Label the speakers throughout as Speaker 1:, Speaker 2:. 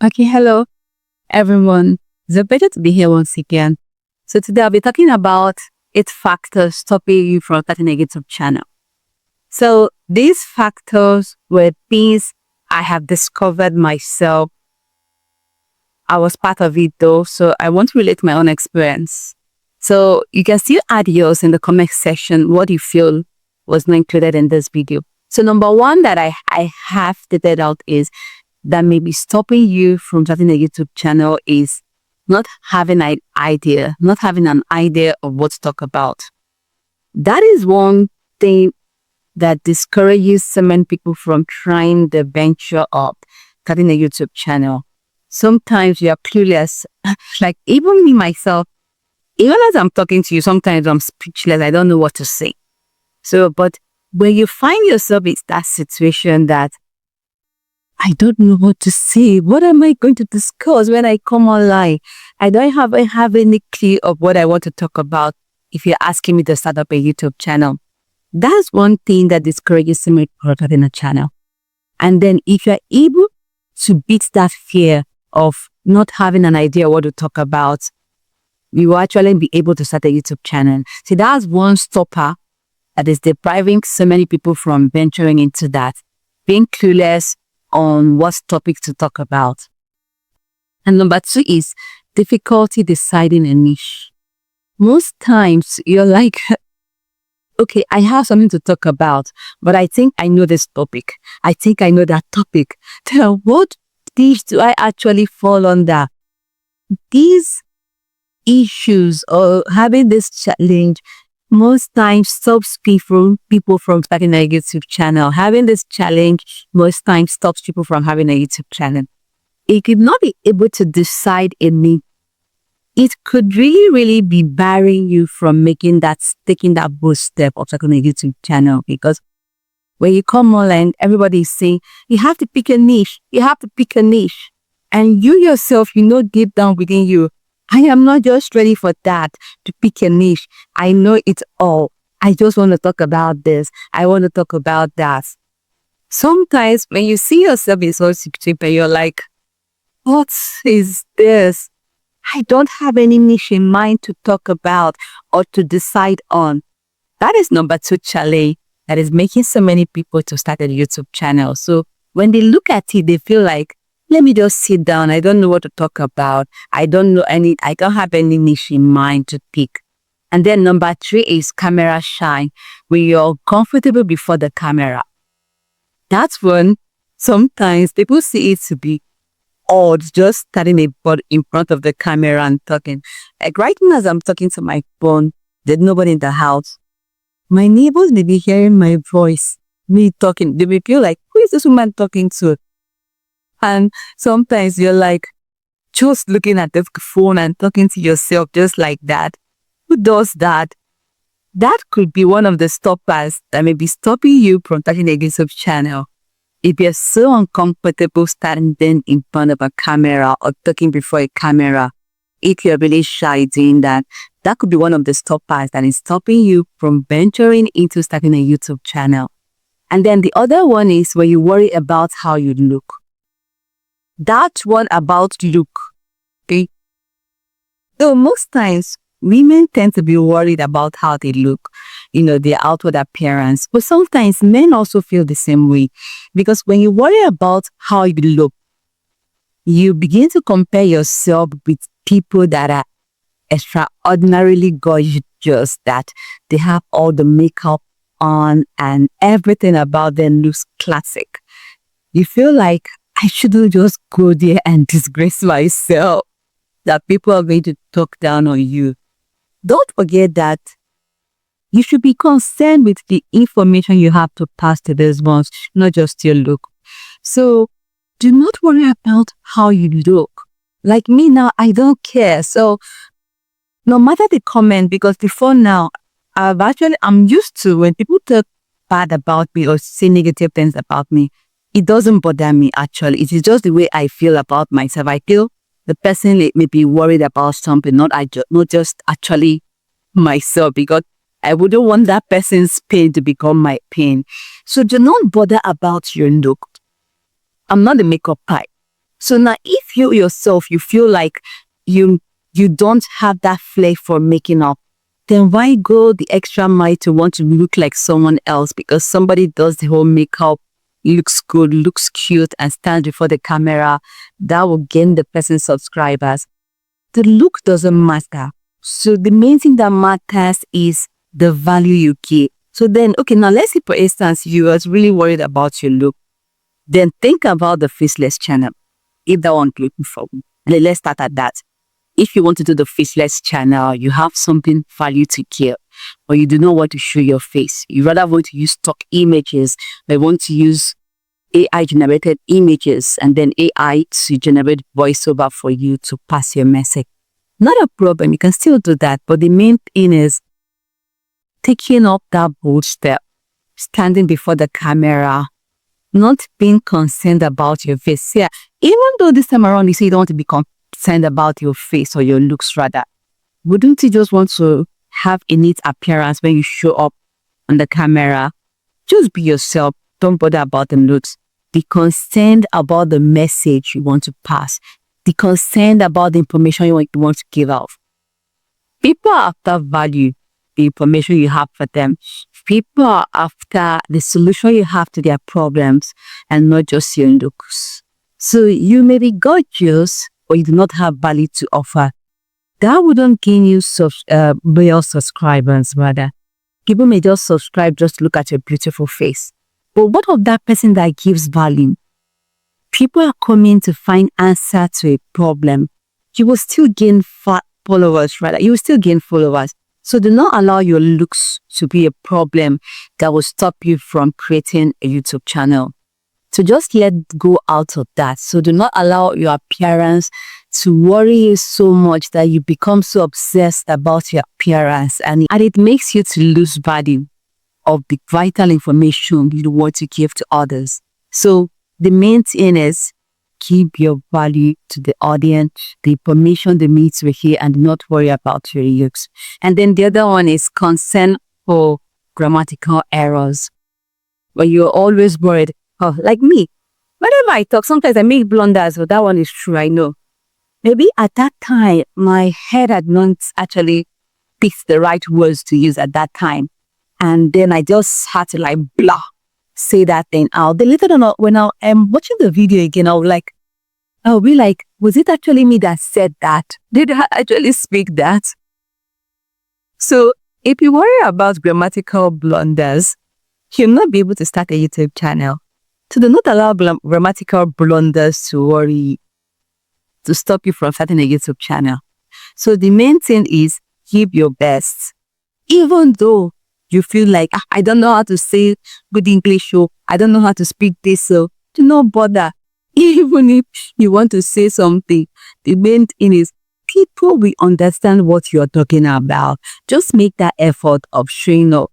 Speaker 1: Okay, hello everyone. It's a pleasure to be here once again. So today I'll be talking about 8 factors stopping you from starting a YouTube channel. So these factors were things I have discovered myself. I was part of it though, so I want to relate my own experience. So you can still add yours in the comment section what you feel was not included in this video. So number one that I have stated out is that may be stopping you from starting a YouTube channel is not having an idea of what to talk about. That is one thing that discourages so many people from trying the venture of starting a YouTube channel. Sometimes you are clueless. Like even me myself, even as I'm talking to you, sometimes I'm speechless. I don't know what to say. So, but when you find yourself in that situation that I don't know what to say. What am I going to discuss when I come online? I don't have any clue of what I want to talk about if you're asking me to start up a YouTube channel. That's one thing that discourages me from starting a channel. And then if you're able to beat that fear of not having an idea what to talk about, you will actually be able to start a YouTube channel. See, that's one stopper that is depriving so many people from venturing into that, being clueless on what topics to talk about. And number two is difficulty deciding a niche. Most times you're like, okay, I have something to talk about, but I think I know this topic. I think I know that topic. Then what niche do I actually fall under? These issues or having this challenge most times stops people from starting a YouTube channel. Having this challenge most times stops people from having a YouTube channel. It could not be able to decide a niche. It could really be barring you from taking that bold step of starting a YouTube channel, because when you come online, everybody is saying, you have to pick a niche. You have to pick a niche. And you yourself, deep down within you, I am not just ready for that, to pick a niche. I know it all. I just want to talk about this. I want to talk about that. Sometimes when you see yourself in such a situation, you're like, what is this? I don't have any niche in mind to talk about or to decide on. That is number two challenge that is making so many people to start a YouTube channel. So when they look at it, they feel like, let me just sit down. I don't know what to talk about. I don't have any niche in mind to pick. And then number three is camera shy. When you're comfortable before the camera. That's when sometimes people see it to be odd, just standing in front of the camera and talking. Like right now as I'm talking to my phone, there's nobody in the house. My neighbors may be hearing my voice, me talking. They may feel like, who is this woman talking to? And sometimes you're like, just looking at the phone and talking to yourself just like that. Who does that? That could be one of the stoppers that may be stopping you from starting a YouTube channel. If you're so uncomfortable standing in front of a camera or talking before a camera, if you're really shy doing that, that could be one of the stoppers that is stopping you from venturing into starting a YouTube channel. And then the other one is when you worry about how you look. That one about look, okay? So most times, women tend to be worried about how they look, their outward appearance. But sometimes men also feel the same way. Because when you worry about how you look, you begin to compare yourself with people that are extraordinarily gorgeous, that they have all the makeup on and everything about them looks classic. You feel like, I shouldn't just go there and disgrace myself, that people are going to talk down on you. Don't forget that you should be concerned with the information you have to pass to those ones, not just your look. So do not worry about how you look. Like me now, I don't care. So no matter the comment, because before now, I'm used to when people talk bad about me or say negative things about me, it doesn't bother me actually. It is just the way I feel about myself. I feel the person may be worried about something, not just actually myself, because I wouldn't want that person's pain to become my pain. So do not bother about your look. I'm not a makeup type. So now if you yourself, you feel like you don't have that flair for making up, then why go the extra mile to want to look like someone else because somebody does the whole makeup, looks good, looks cute, and stands before the camera? That will gain the person subscribers. The look doesn't matter. So the main thing that matters is the value you give. So then, okay, now let's say, for instance, you are really worried about your look. Then think about the faceless channel, if that one you're looking for. Let's start at that. If you want to do the faceless channel, you have something value to give, or you do not want to show your face. You rather want to use stock images, or you want to use AI generated images and then AI to generate voiceover for you to pass your message. Not a problem. You can still do that. But the main thing is taking up that bold step, standing before the camera, not being concerned about your face. Yeah, even though this time around you say you don't want to be concerned about your face or your looks rather, wouldn't you just want to have a neat appearance when you show up on the camera? Just be yourself. Don't bother about the looks. Be concerned about the message you want to pass. Be concerned about the information you want to give out. People are after value, the information you have for them. People are after the solution you have to their problems and not just your looks. So you may be gorgeous, but you do not have value to offer. That wouldn't gain you loyal subscribers, rather. People may just subscribe just to look at your beautiful face. But what of that person that gives value? People are coming to find answer to a problem. You will still gain followers, rather. You will still gain followers. So do not allow your looks to be a problem that will stop you from creating a YouTube channel. So just let go out of that. So do not allow your appearance to worry you so much that you become so obsessed about your appearance and it makes you to lose value of the vital information you want to give to others. So the main thing is keep your value to the audience, the information they need to hear, and not worry about your looks. And then the other one is concern for grammatical errors. When you're always worried, oh, like me, whenever I talk, sometimes I make blunders, but that one is true, I know. Maybe at that time, my head had not actually picked the right words to use at that time. And then I just had to like blah, say that thing out. Then later on, when I'm watching the video again, I'll be like, was it actually me that said that? Did I actually speak that? So if you worry about grammatical blunders, you'll not be able to start a YouTube channel. So do not allow grammatical blunders to worry, to stop you from starting a YouTube channel. So the main thing is give your best. Even though you feel like, I don't know how to say good English, or I don't know how to speak this, so do not bother. Even if you want to say something, the main thing is people will understand what you're talking about. Just make that effort of showing up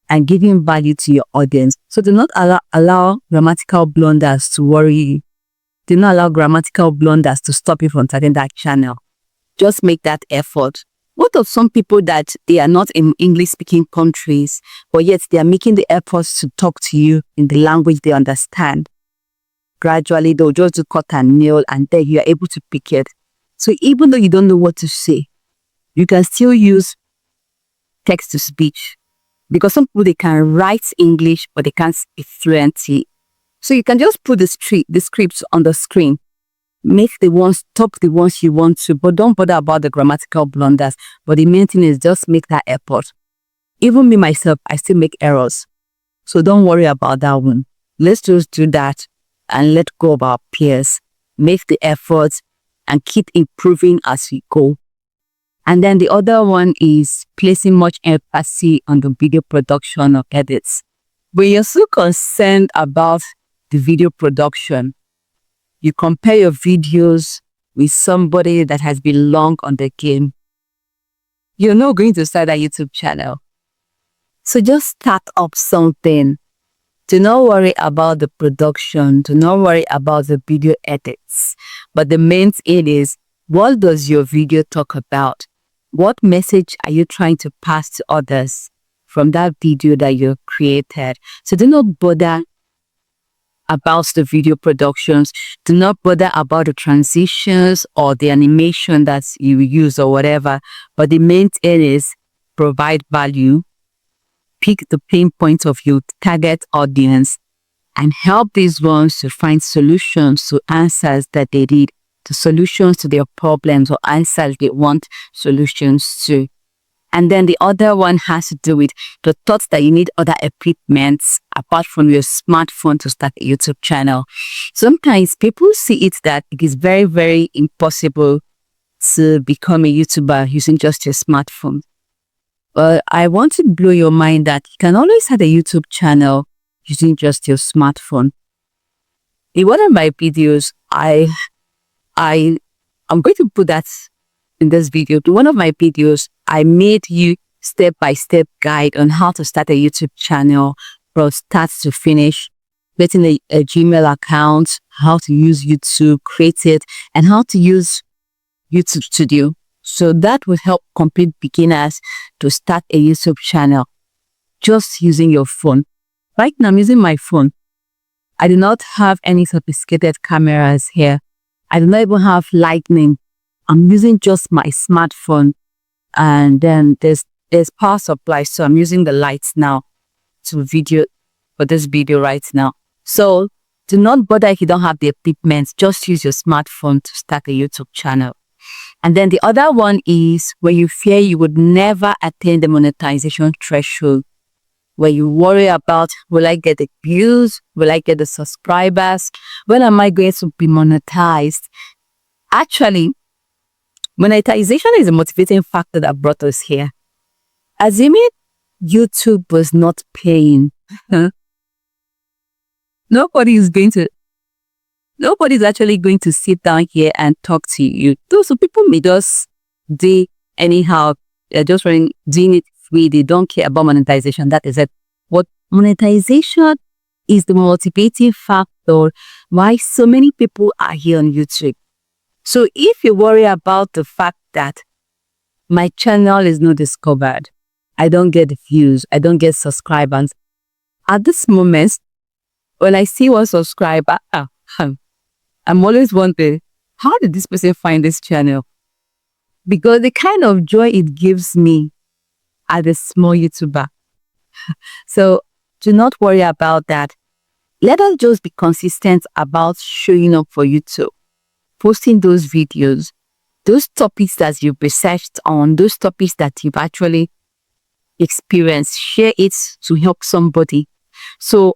Speaker 1: and giving value to your audience. So do not allow grammatical blunders to worry you. Do not allow grammatical blunders to stop you from starting that channel. Just make that effort. What of some people that they are not in English-speaking countries, but yet they are making the efforts to talk to you in the language they understand? Gradually, they'll just do cut and nail, and then you are able to pick it. So even though you don't know what to say, you can still use text-to-speech. Because some people, they can write English, but they can't speak fluently. So you can just put the scripts on the screen. Make the ones, talk the ones you want to, but don't bother about the grammatical blunders. But the main thing is just make that effort. Even me, myself, I still make errors. So don't worry about that one. Let's just do that and let go of our peers. Make the effort and keep improving as we go. And then the other one is placing much emphasis on the video production of edits. When you're so concerned about the video production, you compare your videos with somebody that has been long on the game, you're not going to start a YouTube channel. So just start up something. Do not worry about the production. Do not worry about the video edits. But the main thing is, what does your video talk about? What message are you trying to pass to others from that video that you created? So do not bother about the video productions. Do not bother about the transitions or the animation that you use or whatever. But the main thing is provide value, pick the pain points of your target audience, and help these ones to find solutions to answers that they need, to solutions to their problems or answers they want solutions to. And then the other one has to do with the thoughts that you need other equipments apart from your smartphone to start a YouTube channel. Sometimes people see it that it is very, very impossible to become a YouTuber using just your smartphone. But I want to blow your mind that you can always have a YouTube channel using just your smartphone. In one of my videos, I'm going to put that in this video. In one of my videos, I made you step-by-step guide on how to start a YouTube channel from start to finish, getting a Gmail account, how to use YouTube, create it, and how to use YouTube Studio. So that will help complete beginners to start a YouTube channel just using your phone. Right now, I'm using my phone. I do not have any sophisticated cameras here. I do not even have lightning. I'm using just my smartphone, and then there's power supply, so I'm using the lights now to video for this video right now. So do not bother if you don't have the equipment. Just use your smartphone to start a YouTube channel. And then the other one is where you fear you would never attain the monetization threshold, where you worry about, will I get the views? Will I get the subscribers? When am I going to be monetized? Actually, monetization is a motivating factor that brought us here. Assuming YouTube was not paying, nobody's actually going to sit down here and talk to you. Those people may just do anyhow. They're just doing it free. They don't care about monetization. That is it. What monetization is the motivating factor why so many people are here on YouTube. So if you worry about the fact that my channel is not discovered, I don't get views, I don't get subscribers, at this moment, when I see one subscriber, I'm always wondering, how did this person find this channel? Because the kind of joy it gives me as a small YouTuber. So do not worry about that. Let us just be consistent about showing up for YouTube, posting those videos, those topics that you've researched on, those topics that you've actually experienced, share it to help somebody. So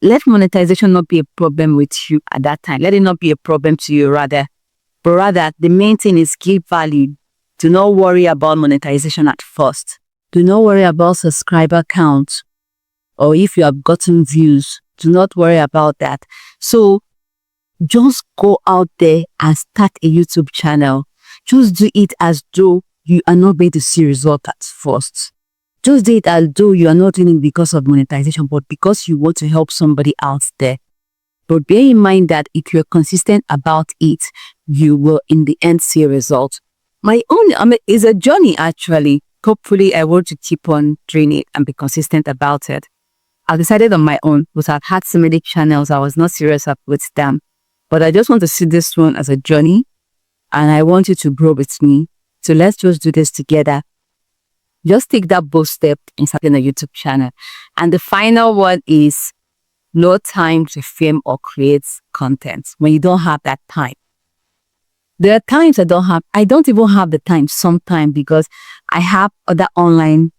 Speaker 1: let monetization not be a problem with you at that time. Let it not be a problem to you but rather the main thing is give value. Do not worry about monetization at first. Do not worry about subscriber count or if you have gotten views. Do not worry about that. So just go out there and start a YouTube channel. Just do it as though you are not going to see results at first. Just do it as though you are not doing it because of monetization, but because you want to help somebody out there. But bear in mind that if you're consistent about it, you will in the end see a result. My own is a journey actually. Hopefully I want to keep on doing it and be consistent about it. I decided on my own because I've had so many channels. I was not serious with them. But I just want to see this one as a journey and I want you to grow with me. So let's just do this together. Just take that bold step in starting a YouTube channel. And the final one is no time to film or create content when you don't have that time. There are times I don't even have the time sometimes because I have other online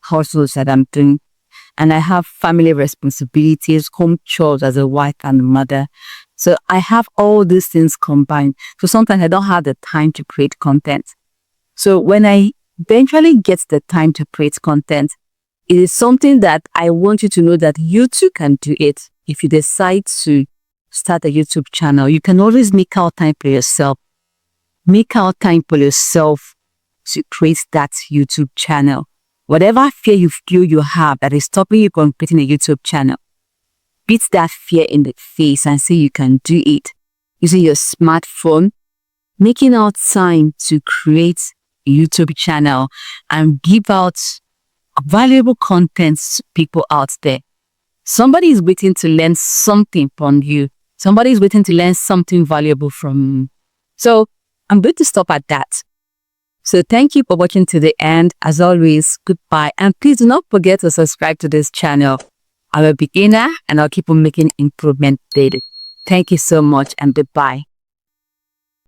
Speaker 1: hustles that I'm doing. And I have family responsibilities, home chores as a wife and a mother. So I have all these things combined. So sometimes I don't have the time to create content. So when I eventually get the time to create content, it is something that I want you to know that you too can do it. If you decide to start a YouTube channel, you can always make out time for yourself. Make out time for yourself to create that YouTube channel. Whatever fear you feel you have that is stopping you from creating a YouTube channel, beat that fear in the face and say you can do it. Using your smartphone, making out time to create a YouTube channel and give out valuable content to people out there. somebody is waiting to learn something from you. Somebody is waiting to learn something valuable from you. So I'm going to stop at that. So thank you for watching to the end. As always, goodbye. And please do not forget to subscribe to this channel. I'm a beginner and I'll keep on making improvement daily. Thank you so much and goodbye.